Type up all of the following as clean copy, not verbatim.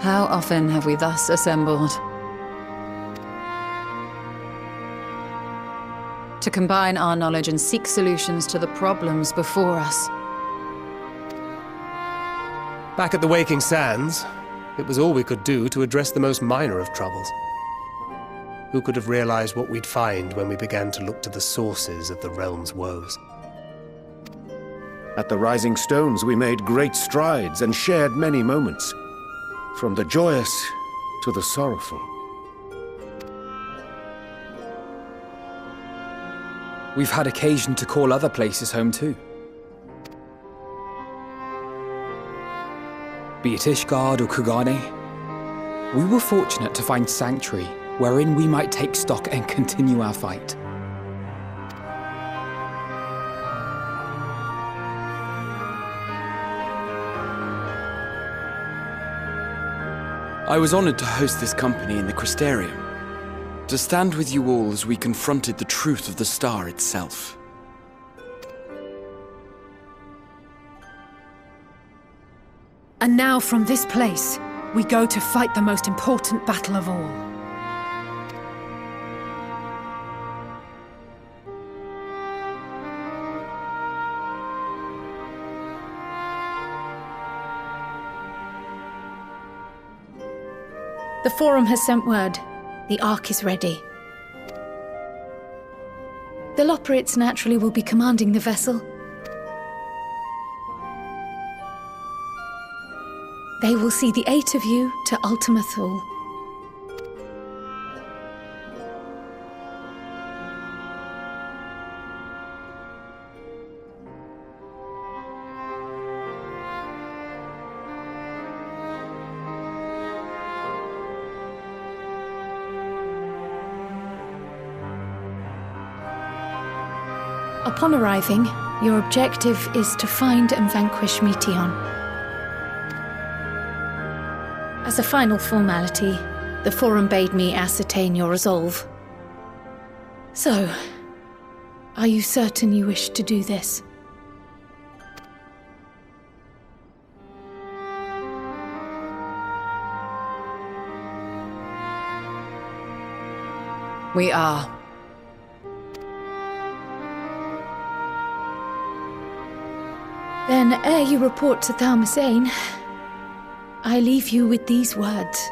How often have we thus assembled? To combine our knowledge and seek solutions to the problems before us. Back at the Waking Sands, it was all we could do to address the most minor of troubles. Who could have realized what we'd find when we began to look to the sources of the realm's woes? At the Rising Stones, we made great strides and shared many moments, from the joyous to the sorrowful. We've had occasion to call other places home too. Be it Ishgard or Kugane, we were fortunate to find sanctuary wherein we might take stock and continue our fight. I was honored to host this company in the Crystarium, to stand with you all as we confronted the truth of the star itself. And now from this place, we go to fight the most important battle of all. The Forum has sent word. The Ark is ready. The Loporrits naturally will be commanding the vessel. They will see the 8 of you to Ultima Thule. Upon arriving, your objective is to find and vanquish Meteon. As a final formality, the Forum bade me ascertain your resolve. So, are you certain you wish to do this? We are. Then, ere you report to Thalmasane, I leave you with these words.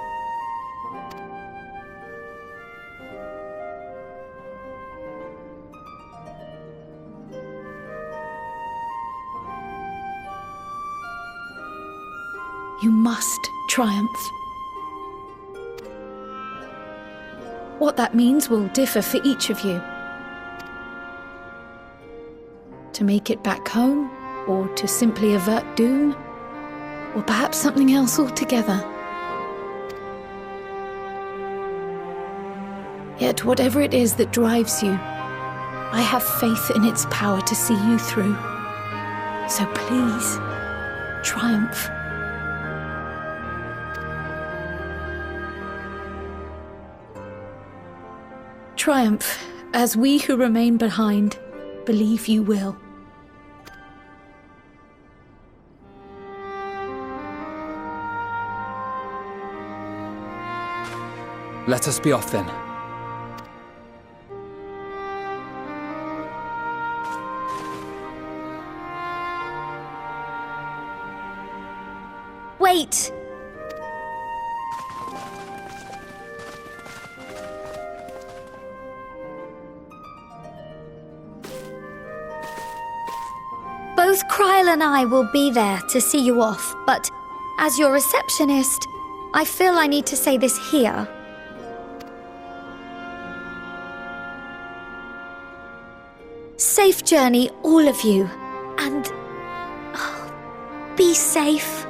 You must triumph. What that means will differ for each of you. To make it back home, or to simply avert doom, or perhaps something else altogether. Yet whatever it is that drives you, I have faith in its power to see you through. So please, triumph. Triumph, as we who remain behind believe you will. Let us be off then. Wait! Both Kryl and I will be there to see you off, but as your receptionist, I feel I need to say this here. Safe journey, all of you, and be safe.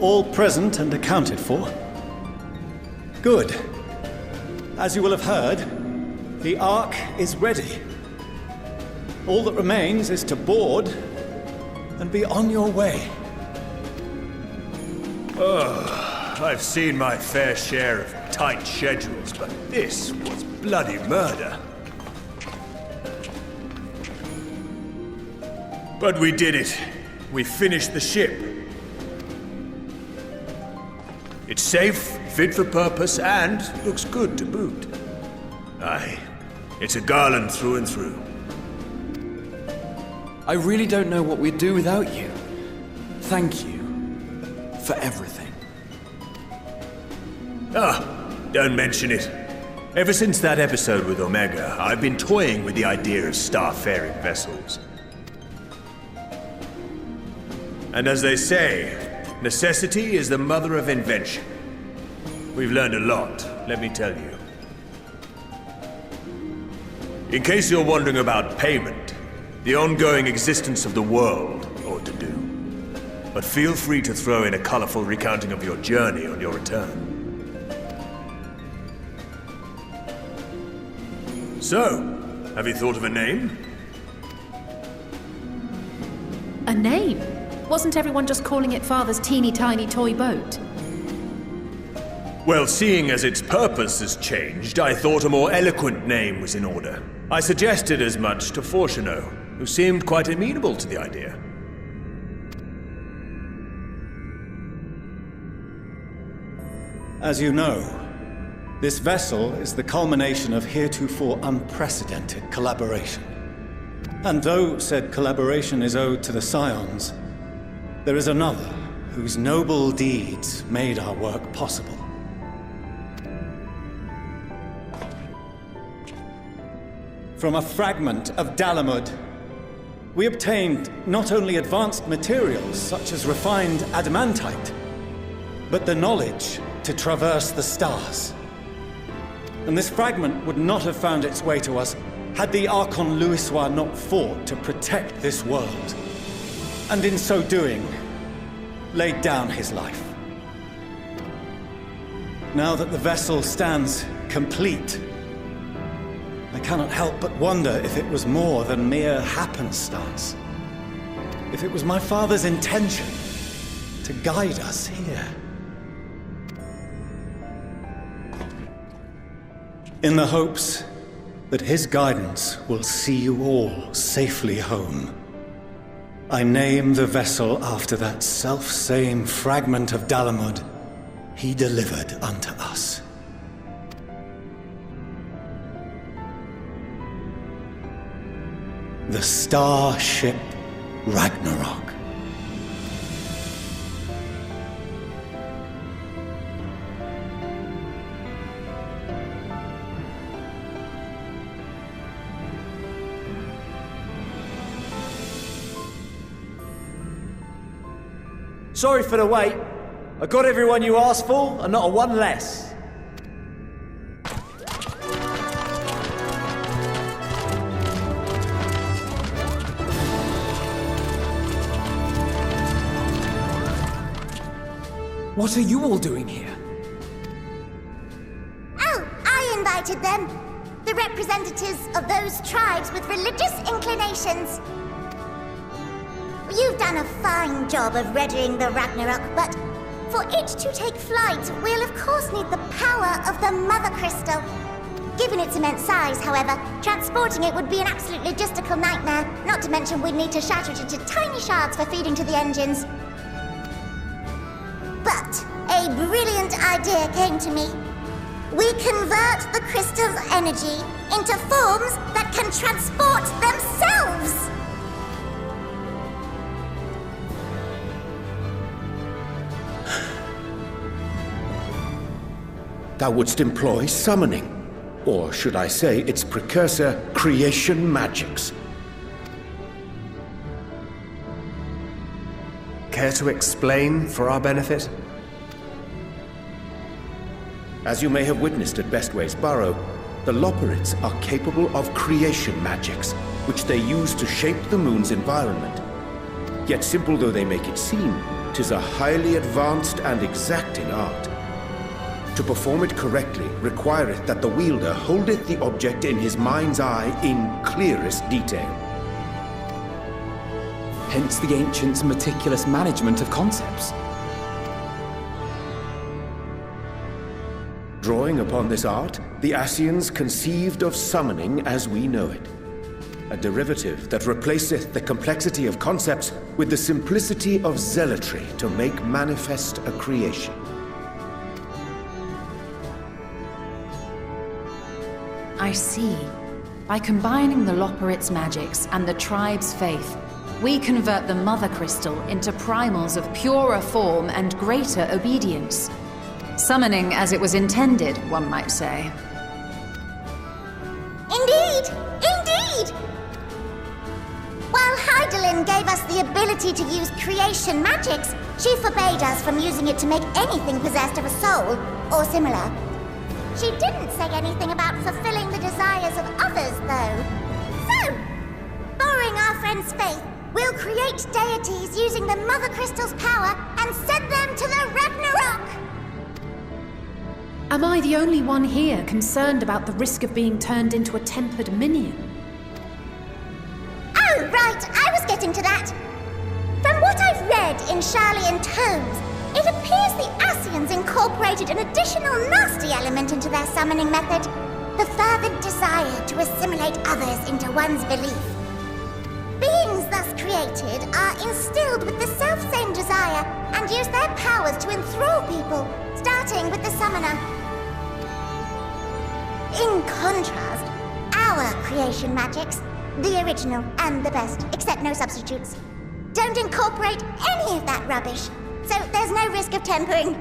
All present and accounted for? Good. As you will have heard, the Ark is ready. All that remains is to board and be on your way. I've seen my fair share of tight schedules, but this was bloody murder. But we did it. We finished the ship. It's safe, fit for purpose, and looks good to boot. Aye, it's a garland through and through. I really don't know what we'd do without you. Thank you for everything. Don't mention it. Ever since that episode with Omega, I've been toying with the idea of starfaring vessels. And as they say, necessity is the mother of invention. We've learned a lot, let me tell you. In case you're wondering about payment, the ongoing existence of the world ought to do. But feel free to throw in a colorful recounting of your journey on your return. So, have you thought of a name? A name? Wasn't everyone just calling it Father's teeny tiny toy boat? Well, seeing as its purpose has changed, I thought a more eloquent name was in order. I suggested as much to Fortuno, who seemed quite amenable to the idea. As you know, this vessel is the culmination of heretofore unprecedented collaboration. And though said collaboration is owed to the Scions, there is another whose noble deeds made our work possible. From a fragment of Dalamud, we obtained not only advanced materials such as refined adamantite, but the knowledge to traverse the stars. And this fragment would not have found its way to us had the Archon Louisoix not fought to protect this world, and in so doing, laid down his life. Now that the vessel stands complete, I cannot help but wonder if it was more than mere happenstance. If it was my father's intention to guide us here. In the hopes that his guidance will see you all safely home, I name the vessel after that self-same fragment of Dalamud he delivered unto us. The Starship Ragnarok. Sorry for the wait. I got everyone you asked for, and not a one less. What are you all doing here? Oh, I invited them. The representatives of those tribes with religious inclinations. You've done a fine job of readying the Ragnarok, but for it to take flight, we'll of course need the power of the Mother Crystal. Given its immense size, however, transporting it would be an absolute logistical nightmare, not to mention we'd need to shatter it into tiny shards for feeding to the engines. But a brilliant idea came to me. We convert the crystal's energy into forms that can transport themselves! Thou wouldst employ summoning, or should I say its precursor, creation magics. Care to explain for our benefit? As you may have witnessed at Bestway's Burrow, the Loperids are capable of creation magics, which they use to shape the moon's environment. Yet simple though they make it seem, 'Tis a highly advanced and exacting art. To perform it correctly requireth that the wielder holdeth the object in his mind's eye in clearest detail. Hence the ancients' meticulous management of concepts. Drawing upon this art, the Ascians conceived of summoning as we know it. A derivative that replaceth the complexity of concepts with the simplicity of zealotry to make manifest a creation. I see. By combining the Loporrit's magics and the tribe's faith, we convert the Mother Crystal into primals of purer form and greater obedience. Summoning as it was intended, one might say. Indeed! Indeed! While Hythlo gave us the ability to use creation magics, she forbade us from using it to make anything possessed of a soul, or similar. She didn't say anything about fulfilling the desires of others, though. So, borrowing our friend's faith, we'll create deities using the Mother Crystal's power and send them to the Ragnarok! Am I the only one here concerned about the risk of being turned into a tempered minion? Oh, right, I was getting to that. From what I've read in Charlian tomes, it appears the Ascians incorporated an additional nasty element into their summoning method. The fervent desire to assimilate others into one's belief. Beings thus created are instilled with the self-same desire and use their powers to enthrall people, starting with the summoner. In contrast, our creation magics, the original and the best, except no substitutes, don't incorporate any of that rubbish, so there's no risk of tempering.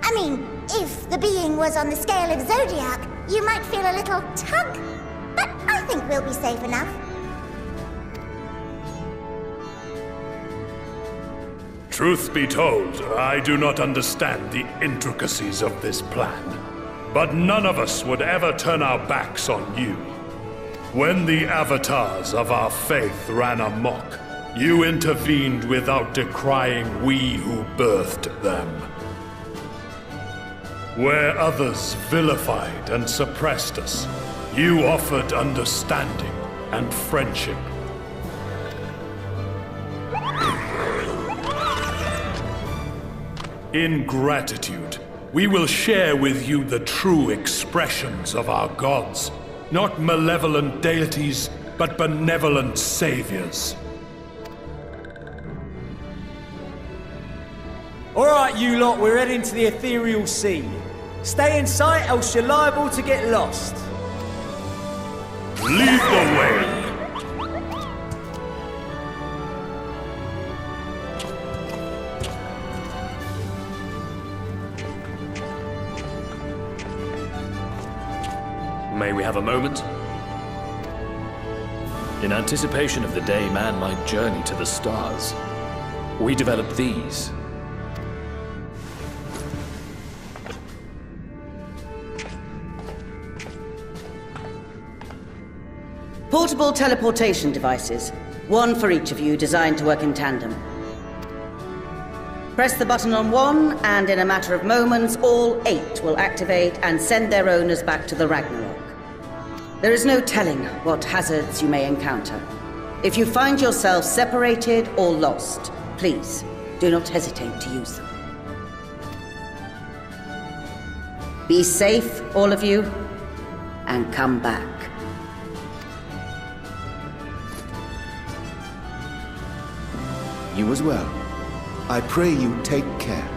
I mean, if the being was on the scale of Zodiac, you might feel a little tug, but I think we'll be safe enough. Truth be told, I do not understand the intricacies of this plan. But none of us would ever turn our backs on you. When the avatars of our faith ran amok, you intervened without decrying we who birthed them. Where others vilified and suppressed us, you offered understanding and friendship. In gratitude, we will share with you the true expressions of our gods, not malevolent deities, but benevolent saviors. Alright, you lot, we're heading to the ethereal sea. Stay in sight, else you're liable to get lost. Lead the way! May we have a moment? In anticipation of the day man might journey to the stars, we developed these. Portable teleportation devices, one for each of you, designed to work in tandem. Press the button on one, and in a matter of moments, all 8 will activate and send their owners back to the Ragnarok. There is no telling what hazards you may encounter. If you find yourself separated or lost, please do not hesitate to use them. Be safe, all of you, and come back. You as well. I pray you take care.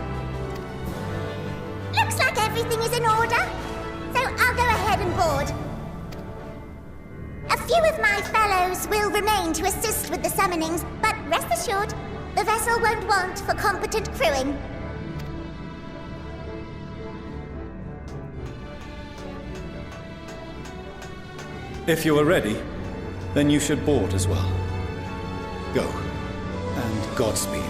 Looks like everything is in order, so I'll go ahead and board. A few of my fellows will remain to assist with the summonings, but rest assured, the vessel won't want for competent crewing. If you are ready, then you should board as well. Go, and Godspeed.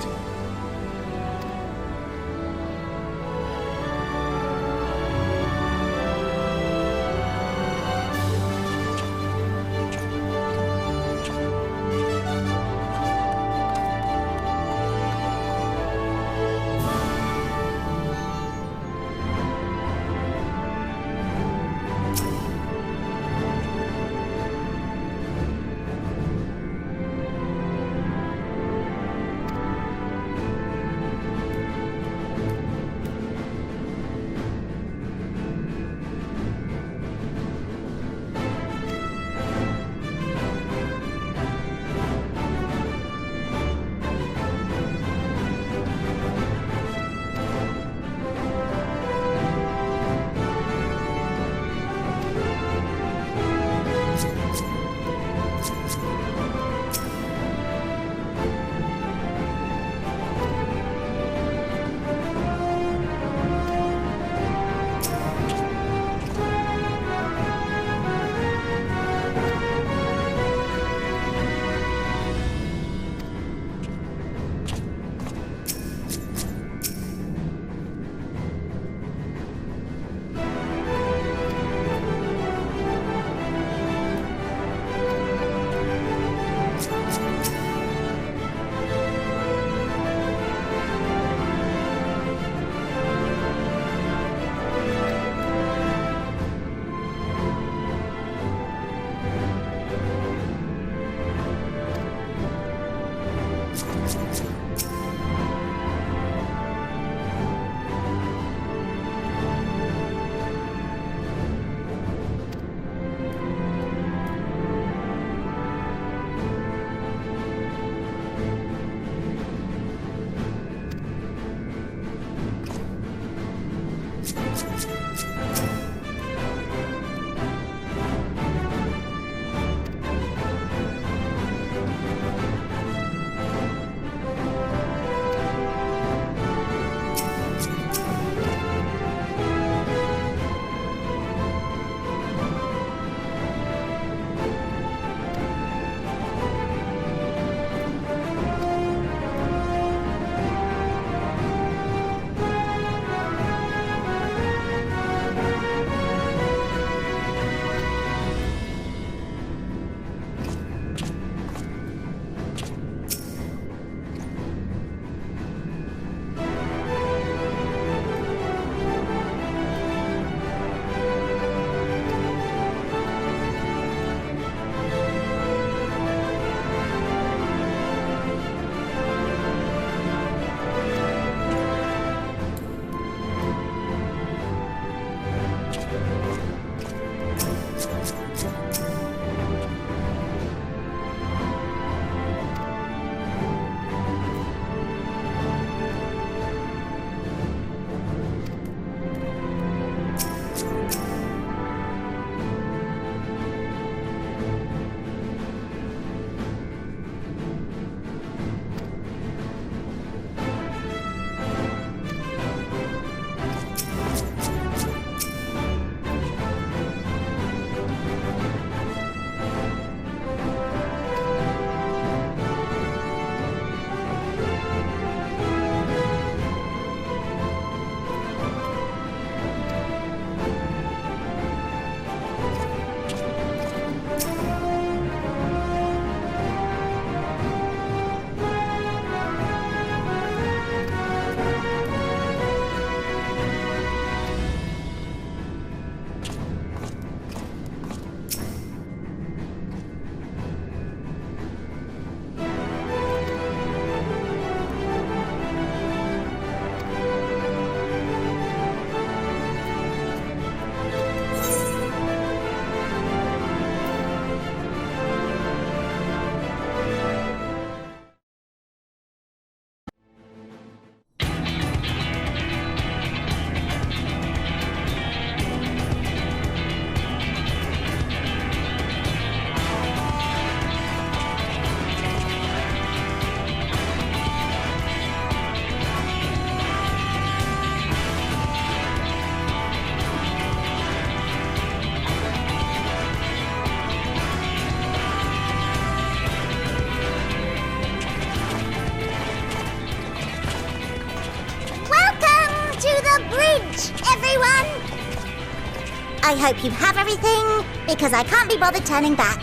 I hope you have everything, because I can't be bothered turning back.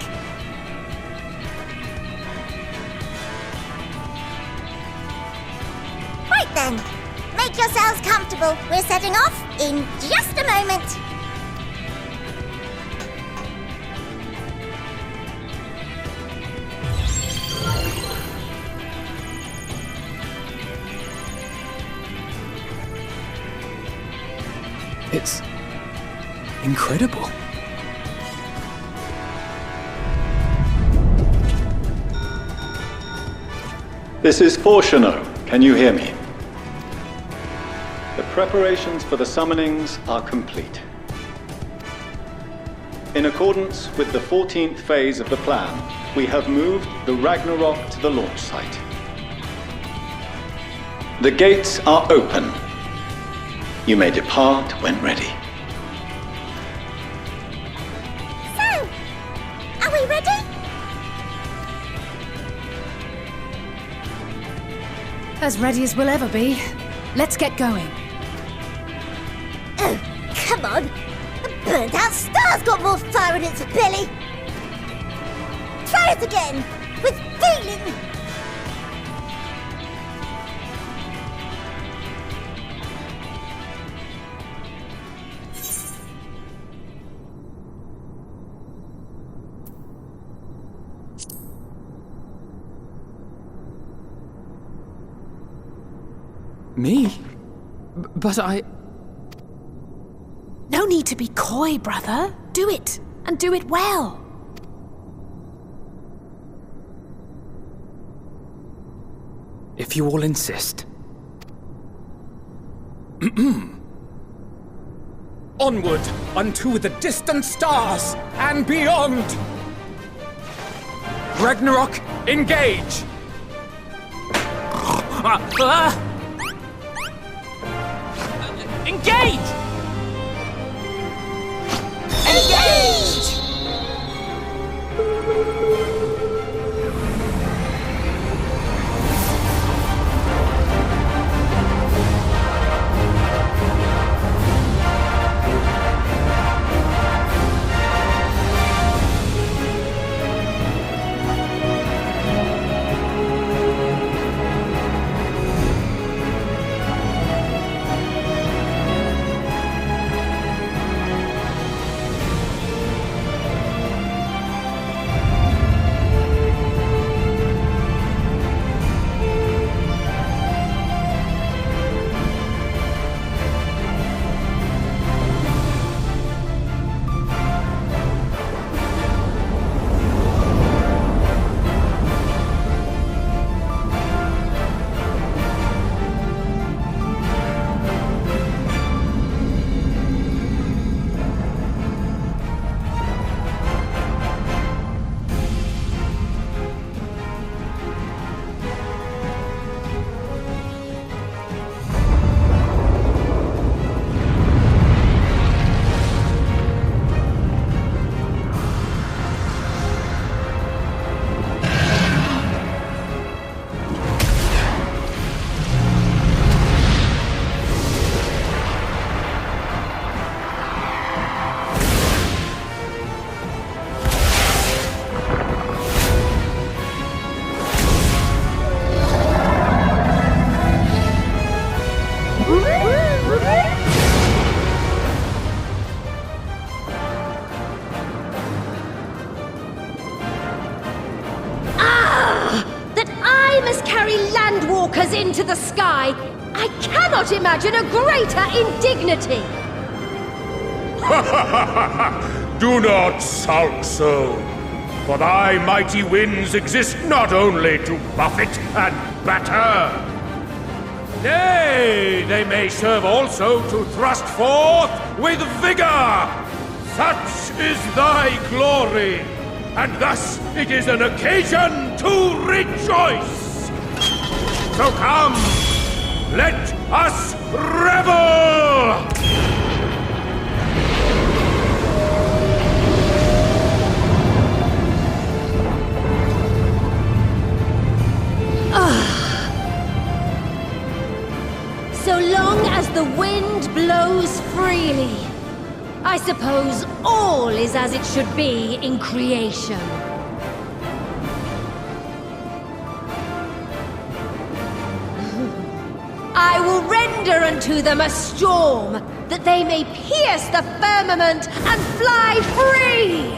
Right then, make yourselves comfortable. We're setting off in just a moment. It's incredible. This is Susano. Can you hear me? The preparations for the summonings are complete. In accordance with the 14th phase of the plan, we have moved the Ragnarok to the launch site. The gates are open. You may depart when ready. So, are we ready? As ready as we'll ever be. Let's get going. Oh, come on. The burnt-out star's got more fire in its belly. Try it again, with feeling. Me? But I... No need to be coy, brother. Do it, and do it well. If you all insist. Onward unto the distant stars and beyond! Ragnarok, engage! Engage! Engage! Endwalkers into the sky! I cannot imagine a greater indignity! Do not sulk so, for thy mighty winds exist not only to buffet and batter. Nay, they may serve also to thrust forth with vigor! Such is thy glory, and thus it is an occasion to rejoice! So come, let us revel! So long as the wind blows freely, I suppose all is as it should be in creation. I will render unto them a storm, that they may pierce the firmament and fly free!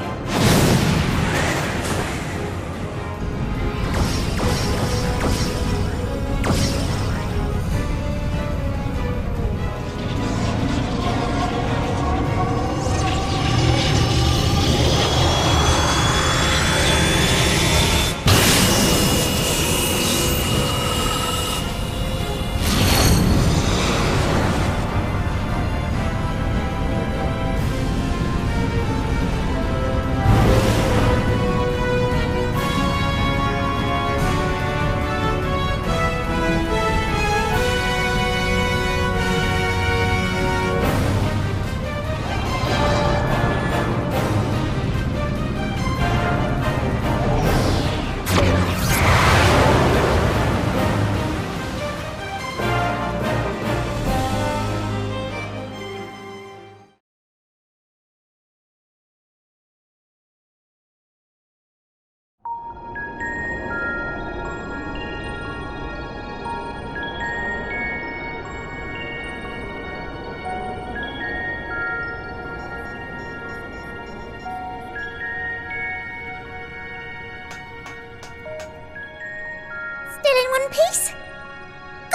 Still in one piece?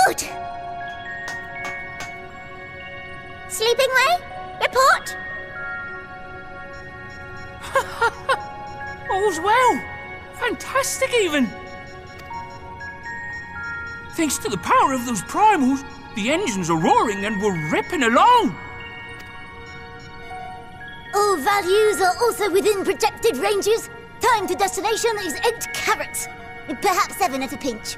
Good. Sleeping way? Report? All's well. Fantastic, even. Thanks to the power of those primals, the engines are roaring and we're ripping along. All values are also within projected ranges. Time to destination is 8 carats. Perhaps 7 at a pinch.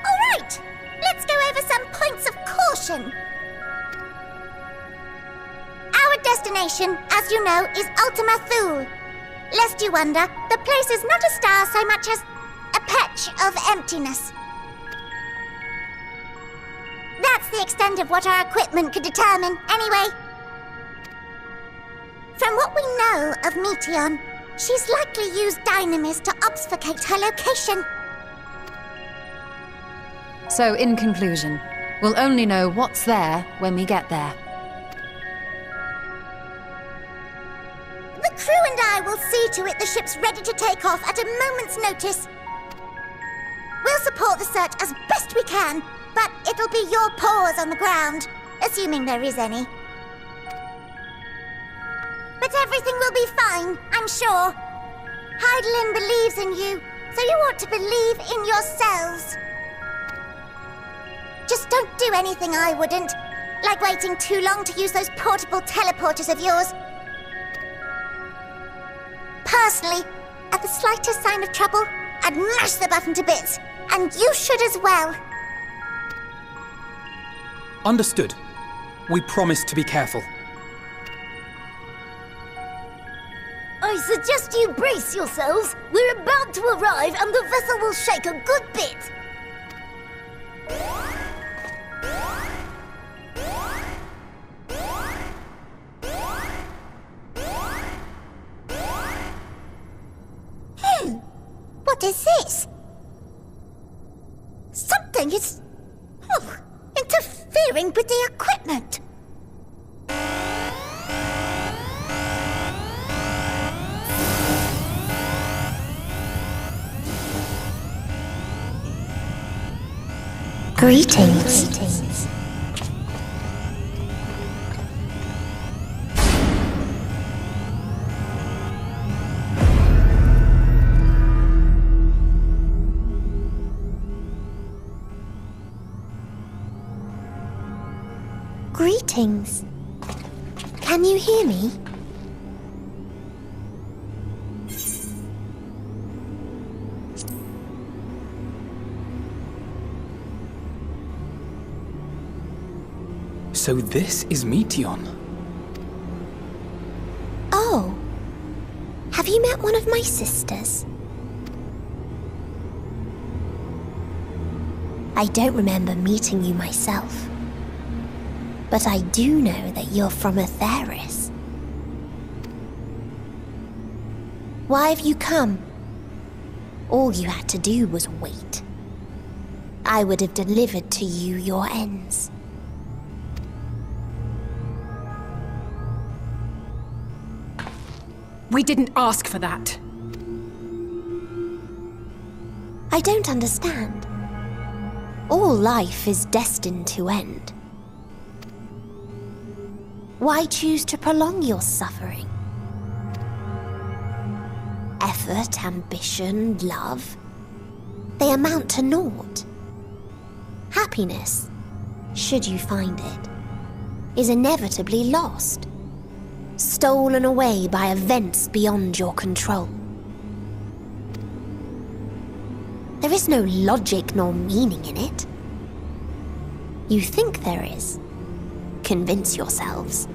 All right, let's go over some points of caution. Our destination, as you know, is Ultima Thule. Lest you wonder, the place is not a star so much as a patch of emptiness. That's the extent of what our equipment could determine, anyway. From what we know of Meteion, she's likely used dynamis to obfuscate her location. So, in conclusion, we'll only know what's there when we get there. The crew and I will see to it the ship's ready to take off at a moment's notice. We'll support the search as best we can, but it'll be your paws on the ground, assuming there is any. But everything will be fine, I'm sure. Hythlo believes in you, so you ought to believe in yourselves. Just don't do anything I wouldn't, like waiting too long to use those portable teleporters of yours. Personally, at the slightest sign of trouble, I'd mash the button to bits, and you should as well. Understood. We promise to be careful. I suggest you brace yourselves. We're about to arrive and the vessel will shake a good bit. What is this? Something is... interfering with the equipment. Greetings. Greetings. Can you hear me? So this is Meteion. Oh. Have you met one of my sisters? I don't remember meeting you myself. But I do know that you're from Atheris. Why have you come? All you had to do was wait. I would have delivered to you your ends. We didn't ask for that. I don't understand. All life is destined to end. Why choose to prolong your suffering? Effort, ambition, love, they amount to naught. Happiness, should you find it, is inevitably lost, stolen away by events beyond your control. There is no logic nor meaning in it. You think there is. Convince yourselves.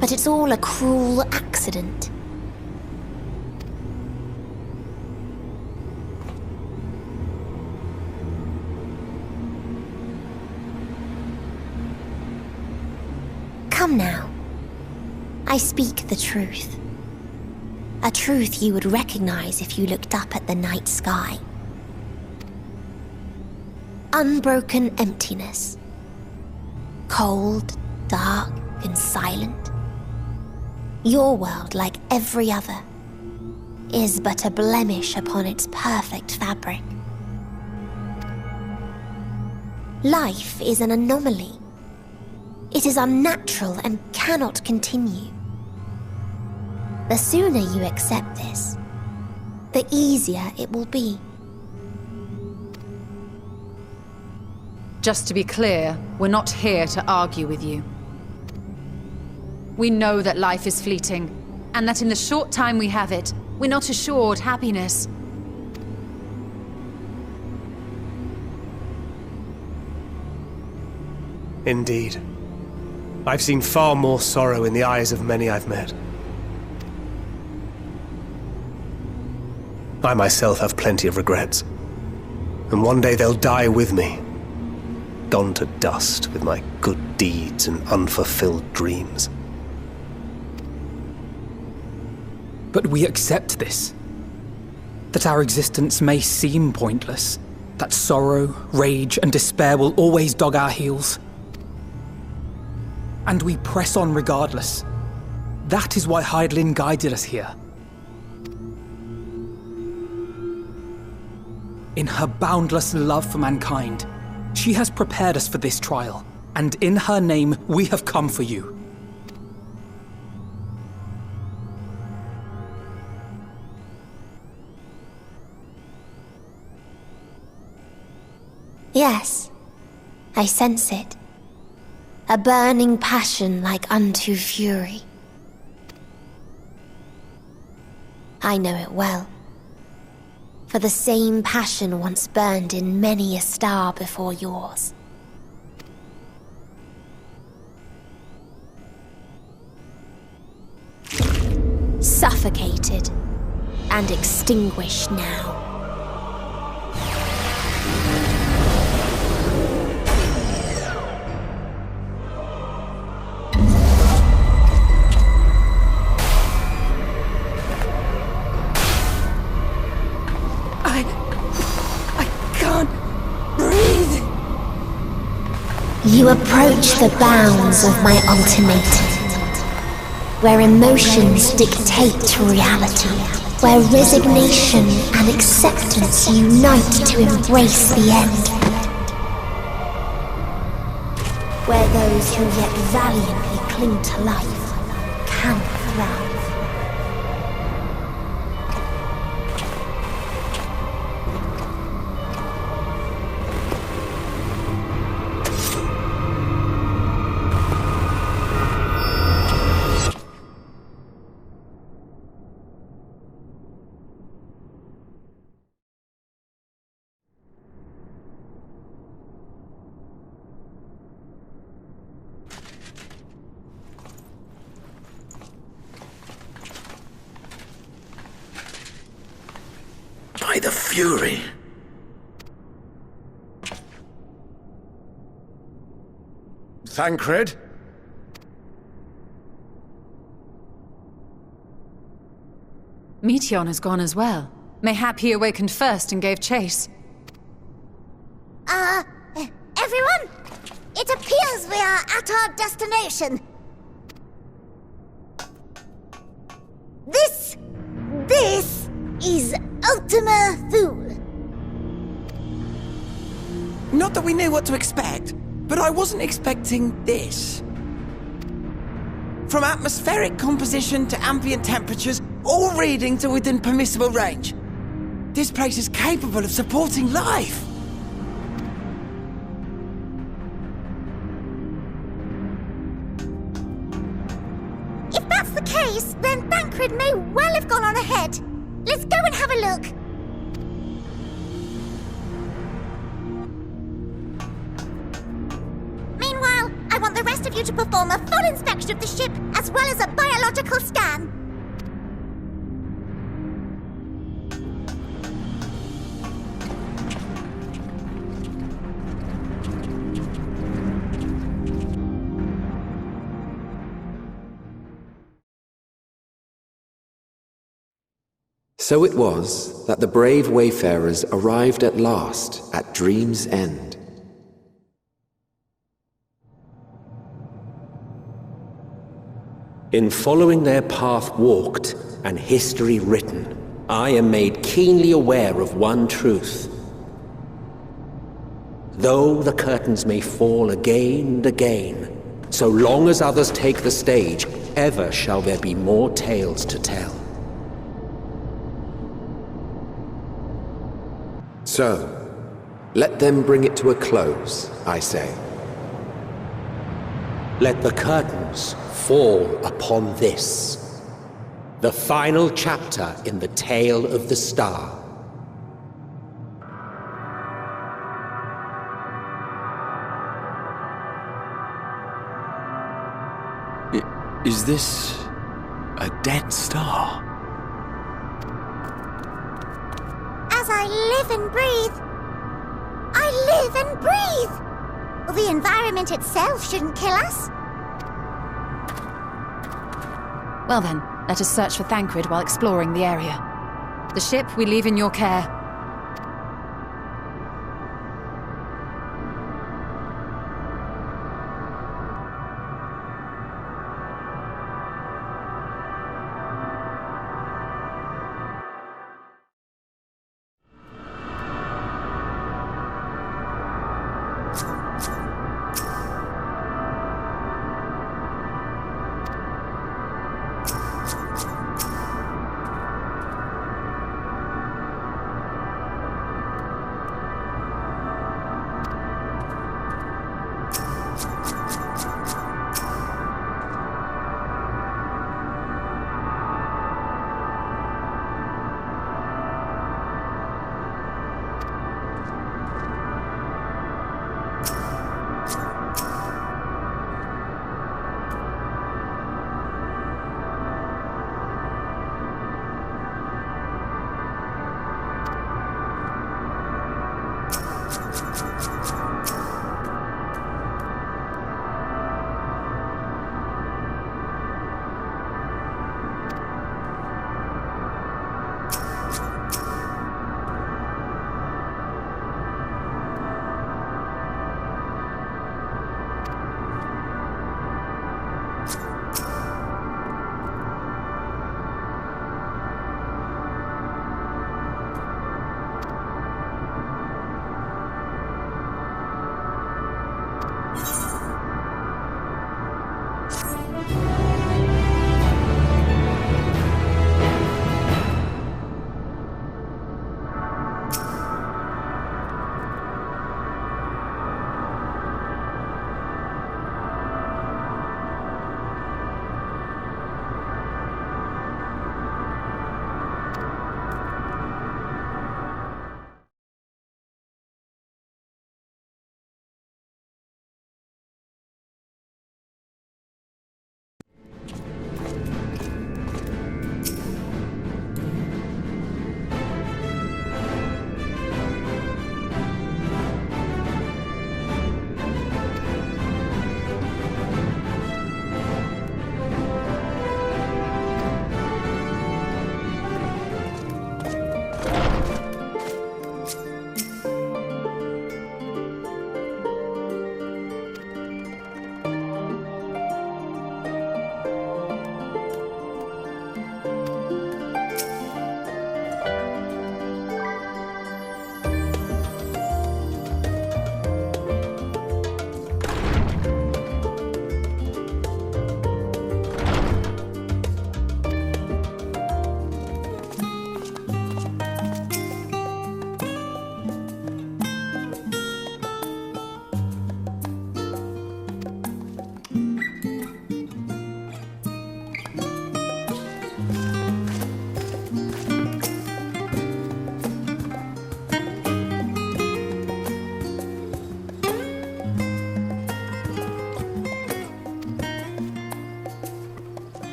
But it's all a cruel accident. Come now. I speak the truth. A truth you would recognize if you looked up at the night sky. Unbroken emptiness. Cold, dark, and silent. Your world, like every other, is but a blemish upon its perfect fabric. Life is an anomaly. It is unnatural and cannot continue. The sooner you accept this, the easier it will be. Just to be clear, we're not here to argue with you. We know that life is fleeting, and that in the short time we have it, we're not assured happiness. Indeed. I've seen far more sorrow in the eyes of many I've met. I myself have plenty of regrets. And one day they'll die with me. Gone to dust with my good deeds and unfulfilled dreams. But we accept this. That our existence may seem pointless. That sorrow, rage, and despair will always dog our heels. And we press on regardless. That is why Hythlo guided us here. In her boundless love for mankind, she has prepared us for this trial, and in her name, we have come for you. Yes, I sense it. A burning passion like unto fury. I know it well. For the same passion once burned in many a star before yours. Suffocated and extinguished now. You approach the bounds of my ultimatum, where emotions dictate reality, where resignation and acceptance unite to embrace the end, where those who yet valiantly cling to life can thrive. By the Fury. Thancred? Meteon has gone as well. Mayhap he awakened first and gave chase. Everyone? It appears we are at our destination. This is Ultima Thule. Not that we knew what to expect, but I wasn't expecting this. From atmospheric composition to ambient temperatures, all reading to within permissible range. This place is capable of supporting life. If that's the case, then Thancred may well have gone on ahead. Let's go and have a look. Meanwhile, I want the rest of you to perform a full inspection of the ship, as well as a biological scan. So it was that the brave wayfarers arrived at last at Dream's End. In following their path walked and history written, I am made keenly aware of one truth. Though the curtains may fall again and again, so long as others take the stage, ever shall there be more tales to tell. So, let them bring it to a close, I say. Let the curtains fall upon this, the final chapter in the tale of the star. Is this a dead star? As I live and breathe, I live and breathe! Well, the environment itself shouldn't kill us. Well then, let us search for Thancred while exploring the area. The ship we leave in your care.